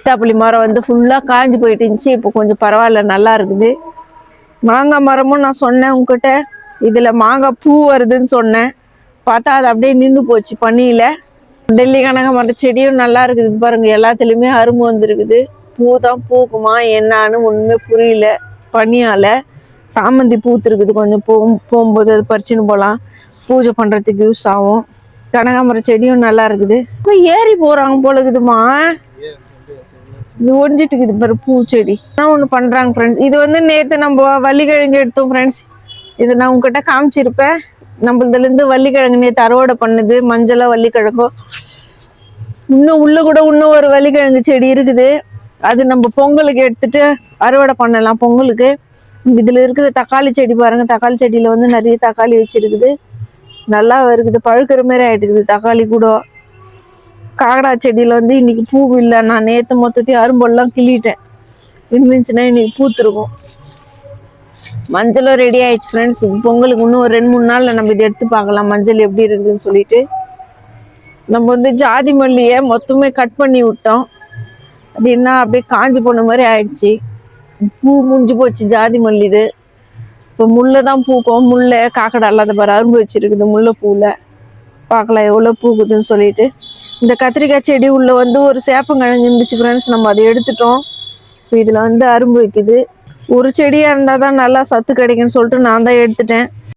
சீத்தாப்பழி மரம் வந்து ஃபுல்லாக காஞ்சி போயிட்டு இருந்துச்சு. இப்போ கொஞ்சம் பரவாயில்ல, நல்லா இருக்குது. மாங்காய் மரமும் நான் சொன்னேன் உங்ககிட்ட, இதில் மாங்காய் பூ வருதுன்னு சொன்னேன். பார்த்தா அது அப்படியே நின்று போச்சு பனியில். டெல்லி கனகாமர செடியும் நல்லா இருக்குது பாருங்க, எல்லாத்துலேயுமே அரும்பு வந்துருக்குது. பூ தான் பூக்குமா என்னான்னு ஒன்றுமே புரியல பனியால். சாமந்தி பூத்துருக்குது, கொஞ்சம் போகும்போது அது பறிச்சுன்னு போகலாம், பூஜை பண்ணுறதுக்கு யூஸ் ஆகும். கனகாமர செடியும் நல்லா இருக்குது. இப்போ ஏறி போகிறாங்க போல இருக்குதுமா, இது ஒஞ்சிட்டு இருக்குது பாரு பூச்செடி. நான் ஒன்று பண்ணுறாங்க ஃப்ரெண்ட்ஸ். இது வந்து நேற்று நம்ம வள்ளிக்கிழங்கு எடுத்தோம் ஃப்ரெண்ட்ஸ், இது நான் உங்ககிட்ட காமிச்சிருப்பேன். நம்மளதுலேருந்து வள்ளிக்கிழங்கு நேற்று அறுவடை பண்ணுது, மஞ்சளாக வள்ளிக்கிழங்கும். இன்னும் உள்ள கூட இன்னும் ஒரு வள்ளிக்கிழங்கு செடி இருக்குது, அது நம்ம பொங்கலுக்கு எடுத்துட்டு அறுவடை பண்ணலாம் பொங்கலுக்கு. இதில் இருக்கிற தக்காளி செடி பாருங்க, தக்காளி செடியில் வந்து நிறைய தக்காளி வச்சிருக்குது, நல்லா இருக்குது, பழுக்கிற மாதிரி ஆகிட்டு இருக்குது தக்காளி கூட. காக்கடா செடியில் வந்து இன்னைக்கு பூ இல்லை, நான் நேற்று மொத்தத்தையும் அரும்பெல்லாம் கிள்ளிட்டேன், இருந்துச்சுன்னா இன்னைக்கு பூத்துருக்கும். மஞ்சளும் ரெடி ஆயிடுச்சு ஃப்ரெண்ட்ஸ். பொங்கலுக்கு இன்னும் ஒரு 2-3 நாளில் நம்ம இதை எடுத்து பார்க்கலாம் மஞ்சள் எப்படி இருக்குதுன்னு சொல்லிட்டு. நம்ம வந்து ஜாதி மல்லியை மொத்தமே கட் பண்ணி விட்டோம், அது என்ன அப்படியே காஞ்சி போன மாதிரி ஆயிடுச்சு. பூ முடிஞ்சு போச்சு ஜாதி மல்லி. இது இப்போ முல்லை தான் பூக்கும், முல்லை காக்கடா இல்லாத பாரு அரும்பு வச்சிருக்குது முல்லை பூவில். பார்க்கலாம் எவ்வளோ பூக்குதுன்னு சொல்லிட்டு. இந்த கத்திரிக்காய் செடி உள்ள வந்து ஒரு சேப்பங்கிழங்கு இருந்துச்சு ஃப்ரெண்ட்ஸ், நம்ம அதை எடுத்துட்டோம். இப்போ இதில் வந்து அரும்பு வைக்குது. ஒரு செடியாக இருந்தால் தான் நல்லா சத்து கிடைக்குன்னு சொல்லிட்டு நான் தான் எடுத்துட்டேன்.